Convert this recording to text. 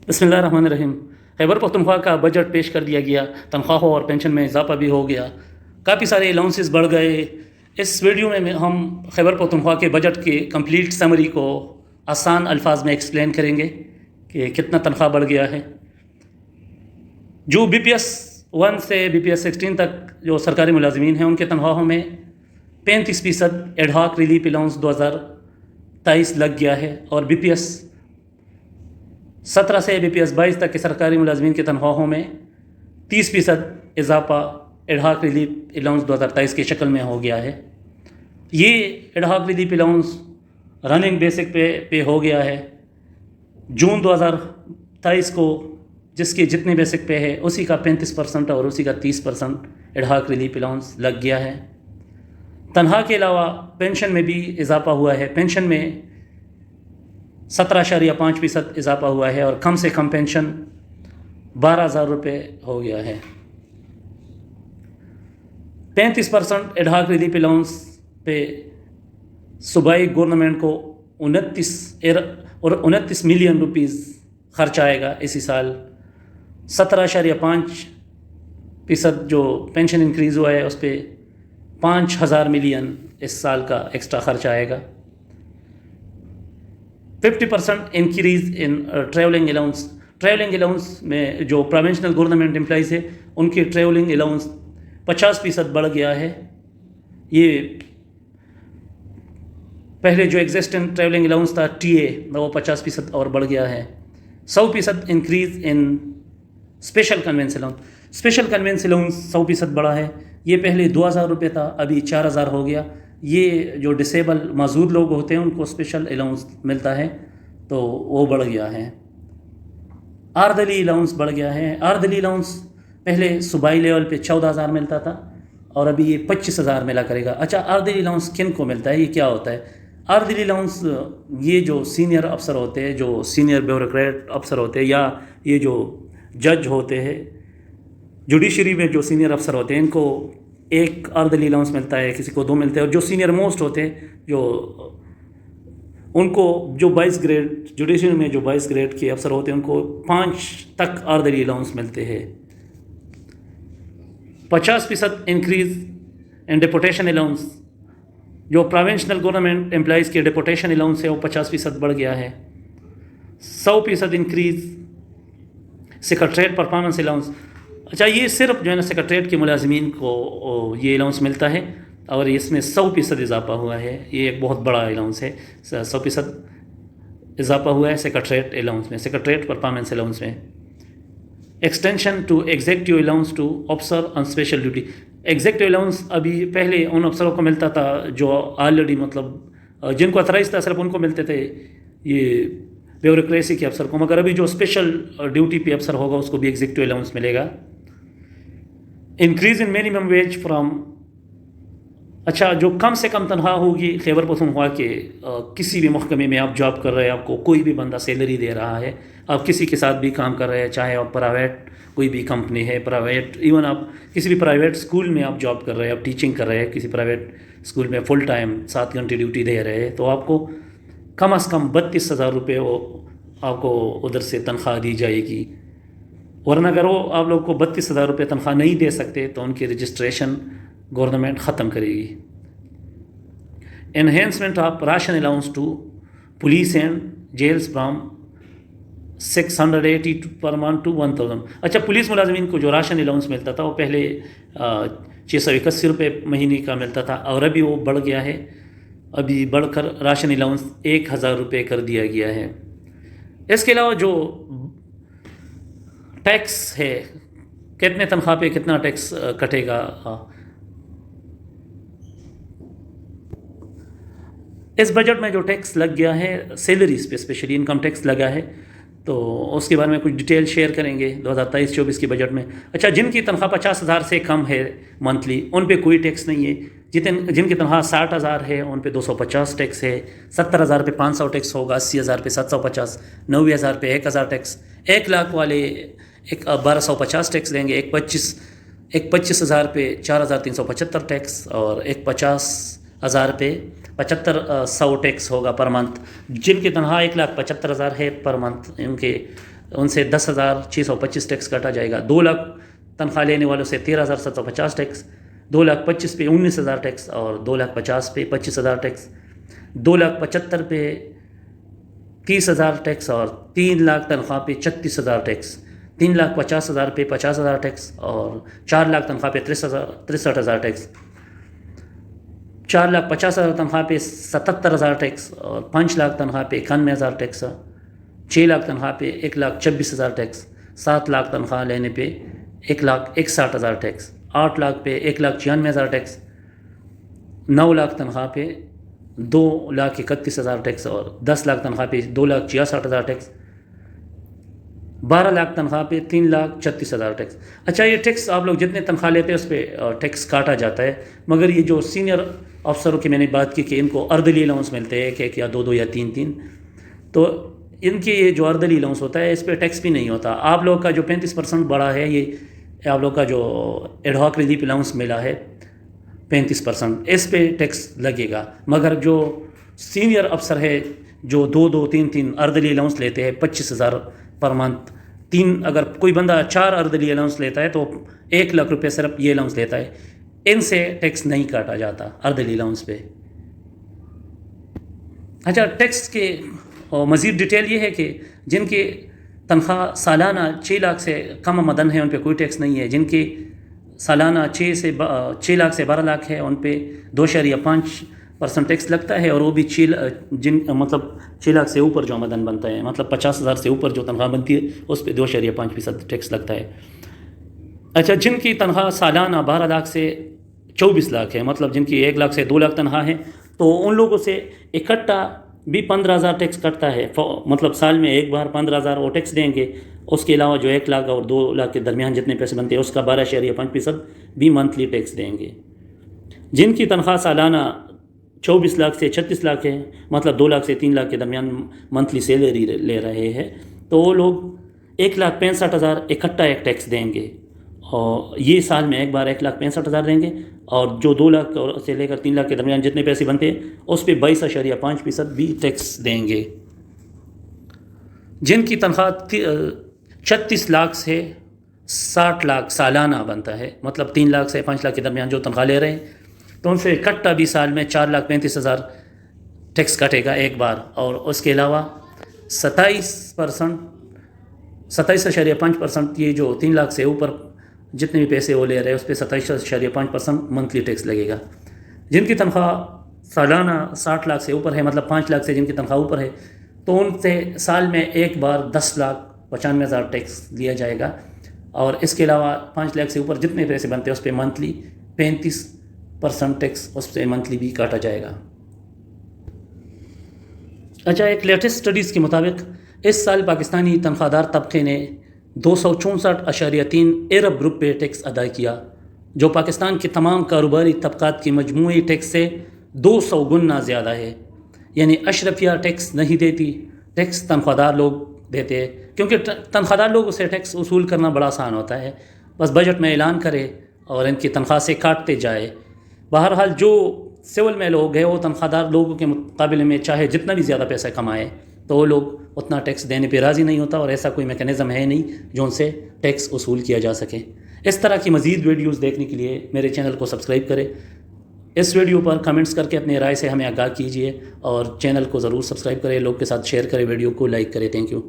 بسم اللہ الرحمن الرحیم۔ خیبر پختونخوا کا بجٹ پیش کر دیا گیا، تنخواہوں اور پینشن میں اضافہ بھی ہو گیا، کافی سارے الاؤنسز بڑھ گئے۔ اس ویڈیو میں ہم خیبر پختونخوا کے بجٹ کی کمپلیٹ سمری کو آسان الفاظ میں ایکسپلین کریں گے کہ کتنا تنخواہ بڑھ گیا ہے۔ جو BPS 1 سے BPS 16 تک جو سرکاری ملازمین ہیں ان کے تنخواہوں میں 35% ایڈ ہاک ریلیف الاؤنس 2023 لگ گیا ہے، اور BPS 17 سے BPS 22 تک کے سرکاری ملازمین کے تنخواہوں میں 30% اضافہ ایڈ ہاک ریلیف الاؤنس 2023 کی شکل میں ہو گیا ہے۔ یہ ad hoc relief allowance running basic پہ ہو گیا ہے۔ جون 2023 کو جس کے جتنے بیسک پہ ہے اسی کا 35% اور اسی کا 30% ایڈ ہاک ریلیف الاؤنس لگ گیا ہے۔ تنخواہ کے علاوہ پینشن میں بھی اضافہ ہوا ہے۔ پینشن میں 17.5% اضافہ ہوا ہے، اور کم سے کم پینشن 12,000 روپے ہو گیا ہے۔ 35% ایڈ ہاک ریلیف الاؤنس پہ صوبائی گورنمنٹ کو 29 ملین روپیز خرچ آئے گا اسی سال۔ 17.5% جو پینشن انکریز ہوا ہے اس پہ 5,000 ملین اس سال کا ایکسٹرا خرچ آئے گا۔ 50% increase in travelling allowance. Travelling allowance میں جو پروونشنل گورنمنٹ امپلائیز ہے ان کی ٹریولنگ الاؤنس 50% بڑھ گیا ہے۔ یہ پہلے جو ایگزسٹنٹ ٹریولنگ الاؤنس تھا TA وہ 50% اور بڑھ گیا ہے۔ 100% increase in special conveyance allowance. Special conveyance allowance 100% بڑھا ہے۔ یہ پہلے 2,000 روپے تھا، ابھی 4,000 ہو گیا۔ یہ جو ڈسیبل معذور لوگ ہوتے ہیں ان کو اسپیشل الاؤنس ملتا ہے تو وہ بڑھ گیا ہے۔ آردلی الاؤنس بڑھ گیا ہے۔ آردلی الاؤنس پہلے صوبائی لیول پہ 14,000 ملتا تھا اور ابھی یہ 25,000 ملا کرے گا۔ اچھا، آردلی الاؤنس کن کو ملتا ہے، یہ کیا ہوتا ہے؟ آردلی الاؤنس یہ جو سینئر افسر ہوتے ہیں، جو سینئر بیوروکریٹ افسر ہوتے ہیں، یا یہ جو جج ہوتے ہیں جوڈیشری میں، جو سینئر افسر ہوتے ہیں، ان کو ایک آردلی الاؤنس ملتا ہے، کسی کو 2 ملتے ہیں، اور جو سینئر موسٹ ہوتے ہیں جو ان کو جو 22 گریڈ جوڈیشری میں جو 22 گریڈ کے افسر ہوتے ہیں ان کو 5 تک آردلی الاؤنس ملتے ہیں۔ 50% انکریز ان ڈیپوٹیشن الاؤنس۔ جو پروونشنل گورنمنٹ امپلائیز کے ڈیپوٹیشن الاؤنس ہے وہ 50% بڑھ گیا ہے۔ 100% انکریز سیکریٹریٹ پرفارمنس الاؤنس۔ اچھا، یہ صرف جو ہے نا سیکریٹریٹ کے ملازمین کو یہ الاؤنس ملتا ہے، اور اس میں 100% اضافہ ہوا ہے۔ یہ ایک بہت بڑا الاؤنس ہے۔ 100% اضافہ ہوا ہے سیکریٹریٹ الاؤنس میں، سیکریٹریٹ پرفارمنس الاؤنس میں۔ Extension to executive allowance to officer on special duty. Executive allowance ابھی پہلے ان افسروں کو ملتا تھا جو آلریڈی جن کو اتھرائز تھا صرف ان کو ملتے تھے یہ بیوروکریسی کے افسر کو، مگر ابھی جو اسپیشل ڈیوٹی پہ افسر ہوگا اس کو بھی ایگزیکٹو الاؤنس ملے گا۔ Increase in minimum wage from. اچھا، جو کم سے کم تنخواہ ہوگی خیبر پختونخوا کے کسی بھی محکمے میں آپ جاب کر رہے ہیں، آپ کو کوئی بھی بندہ سیلری دے رہا ہے، آپ کسی کے ساتھ بھی کام کر رہے ہیں، چاہے آپ پرائیویٹ کوئی بھی کمپنی ہے، پرائیویٹ، ایون آپ کسی بھی پرائیویٹ اسکول میں آپ جاب کر رہے ہیں، آپ ٹیچنگ کر رہے ہیں کسی پرائیویٹ اسکول میں فل ٹائم 7 گھنٹے ڈیوٹی دے رہے ہیں، تو آپ کو کم از کم 32,000 روپے وہ آپ کو ادھر سے تنخواہ دی جائے گی۔ ورنہ اگر وہ آپ لوگ کو 32,000 روپے تنخواہ نہیں دے سکتے تو ان کی رجسٹریشن گورنمنٹ ختم کرے گی۔ Enhancement of ration allowance to police and jails from 680 per month to 1,000۔ اچھا، پولیس ملازمین کو جو راشن الاؤنس ملتا تھا وہ پہلے 681 روپے مہینے کا ملتا تھا، اور ابھی وہ بڑھ گیا ہے، ابھی بڑھ کر راشن الاؤنس 1,000 روپے کر دیا گیا ہے۔ اس کے علاوہ جو ٹیکس ہے، کتنے تنخواہ پہ کتنا ٹیکس کٹے گا، اس بجٹ میں جو ٹیکس لگ گیا ہے سیلریز پہ اسپیشلی انکم ٹیکس لگا ہے، تو اس کے بارے میں کچھ ڈیٹیل شیئر کریں گے 2023-24 کے بجٹ میں۔ اچھا، جن کی تنخواہ 50,000 سے کم ہے منتھلی ان پہ کوئی ٹیکس نہیں ہے۔ جن کی تنخواہ 60,000 ہے ان پہ 250 ٹیکس ہے، 70,000 پہ 500 ٹیکس ہوگا، 80,000 پہ 750، 90,000 پہ 1,000 ٹیکس، 1 لاکھ والے 1,250 ٹیکس دیں گے، ایک 25,000 پہ 4,375 ٹیکس، اور ایک 50,000 پہ 7,500 ٹیکس ہوگا پر منتھ۔ جن کی تنخواہ 1,75,000 ہے پر منتھ ان کے ان سے 10,625 ٹیکس کاٹا جائے گا. 2 لاکھ تنخواہ لینے والوں سے 13,750 ٹیکس, 2,25,000 پہ 19,000 ٹیکس اور 2,50,000 پہ 25,000 ٹیکس, 2,75,000 پہ 30,000 ٹیکس اور 3 لاکھ تنخواہ پہ 36,000 ٹیکس, 3,50,000 پہ 50,000 ٹیکس اور 4 لاکھ تنخواہ پہ 63,000 ٹیکس, 4,50,000 تنخواہ پہ 77,000 ٹیکس اور 5 لاکھ تنخواہ پہ 91,000 ٹیکس, 6 لاکھ تنخواہ پہ 1,26,000 ٹیکس, 7 لاکھ تنخواہ لینے پہ 1,61,000 ٹیکس, 8 لاکھ پہ 1,96,000 ٹیکس, 9 لاکھ تنخواہ پہ 2,31,000 ٹیکس اور 10 لاکھ تنخواہ پہ 2,66,000 ٹیکس, 12 لاکھ تنخواہ پہ 3,36,000 ٹیکس. اچھا یہ ٹیکس آپ لوگ جتنے تنخواہ لیتے ہیں اس پہ ٹیکس کاٹا جاتا ہے, مگر یہ جو سینئر افسروں کی میں نے بات کی کہ ان کو اردلی الاؤنس ملتے ہیں 1 یا 2 یا 3, تو ان کی یہ جو اردلی الاؤنس ہوتا ہے اس پہ ٹیکس بھی نہیں ہوتا. آپ لوگ کا جو 35% بڑا ہے, یہ آپ لوگ کا جو ایڈ ہاک ریلیف الاؤنس ملا ہے 35%, اس پہ ٹیکس لگے گا. مگر جو سینئر افسر ہے جو 2 3 اردلی الاؤنس لیتے ہیں 25,000 پر منتھ, 3 اگر کوئی بندہ 4 اردلی الاؤنس لیتا ہے تو 1 لاکھ روپے صرف یہ الاؤنس لیتا ہے, ان سے ٹیکس نہیں کاٹا جاتا اردلی الاؤنس پہ. اچھا ٹیکس کے مزید ڈیٹیل یہ ہے کہ جن کی تنخواہ سالانہ 6 لاکھ سے کم آمدن ہے ان پہ کوئی ٹیکس نہیں ہے. جن کی سالانہ 6 لاکھ سے 12 لاکھ ہے ان پہ 2.5% ٹیکس لگتا ہے, اور وہ بھی 6 لاکھ سے اوپر جو آمدن بنتا ہے, مطلب 50,000 سے اوپر جو تنخواہ بنتی ہے اس پہ 2.5% ٹیکس لگتا ہے. اچھا جن کی تنخواہ سالانہ 12 لاکھ سے 24 لاکھ ہے, مطلب جن کی 1 لاکھ سے 2 لاکھ تنخواہ ہے, تو ان لوگوں سے اکٹھا بھی 15,000 ٹیکس کٹتا ہے. مطلب سال میں ایک بار 15,000 وہ ٹیکس دیں گے. اس کے علاوہ جو 1 لاکھ اور 2 لاکھ کے درمیان جتنے پیسے بنتے ہیں اس کا 12.5% بھی منتھلی ٹیکس دیں گے. جن کی تنخواہ سالانہ 24 لاکھ سے 36 لاکھ ہے, مطلب 2 لاکھ سے 3 لاکھ کے درمیان منتھلی سیلری لے رہے ہیں, تو وہ لوگ 1,65,000 اکٹھا ایک ٹیکس دیں گے, اور یہ سال میں ایک بار 1,65,000 دیں گے. اور جو 2 لاکھ سے لے کر 3 لاکھ کے درمیان جتنے پیسے بنتے ہیں اس پہ 22.5% بھی ٹیکس دیں گے. جن کی تنخواہ 36 لاکھ سے 60 لاکھ سالانہ بنتا ہے, مطلب 3 لاکھ سے 5 لاکھ کے درمیان جو تنخواہ لے رہے ہیں, تو ان سے اکٹھا بھی سال میں 4,35,000 ٹیکس کٹے گا ایک بار. اور اس کے علاوہ 27.5% یہ جو 3 لاکھ سے اوپر جتنے بھی پیسے وہ لے رہے ہیں اس پہ 27.5% منتھلی ٹیکس لگے گا. جن کی تنخواہ سالانہ 60 لاکھ سے اوپر ہے, مطلب 5 لاکھ سے جن کی تنخواہ اوپر ہے, تو ان سے سال میں ایک بار 10,95,000 ٹیکس لیا جائے گا. اور اس کے علاوہ 5 لاکھ سے اوپر جتنے پیسے بنتے ہیں اس پہ منتھلی 35% ٹیکس اس سے منتھلی بھی کاٹا جائے گا. اچھا ایک لیٹسٹ اسٹڈیز کے مطابق اس سال پاکستانی تنخواہ دار طبقے نے 264.3 ارب گروپ پہ ٹیکس ادا کیا, جو پاکستان کے تمام کاروباری طبقات کی مجموعی ٹیکس سے 200 گنا زیادہ ہے. یعنی اشرفیہ ٹیکس نہیں دیتی, ٹیکس تنخواہ دار لوگ دیتے ہیں, کیونکہ تنخواہ دار لوگوں سے ٹیکس وصول کرنا بڑا آسان ہوتا ہے. بس بجٹ میں اعلان کرے اور ان کی تنخواہ سے کاٹتے جائے. بہرحال جو سول میں لوگ ہیں وہ تنخواہ دار لوگوں کے مقابلے میں چاہے جتنا بھی زیادہ پیسہ کمائے تو وہ لوگ اتنا ٹیکس دینے پہ راضی نہیں ہوتا, اور ایسا کوئی میکینزم ہے نہیں جو ان سے ٹیکس وصول کیا جا سکے. اس طرح کی مزید ویڈیوز دیکھنے کے لیے میرے چینل کو سبسکرائب کریں. اس ویڈیو پر کمنٹس کر کے اپنے رائے سے ہمیں آگاہ کیجیے, اور چینل کو ضرور سبسکرائب کریں, لوگ کے ساتھ شیئر کریں, ویڈیو کو لائک کریں. Thank you.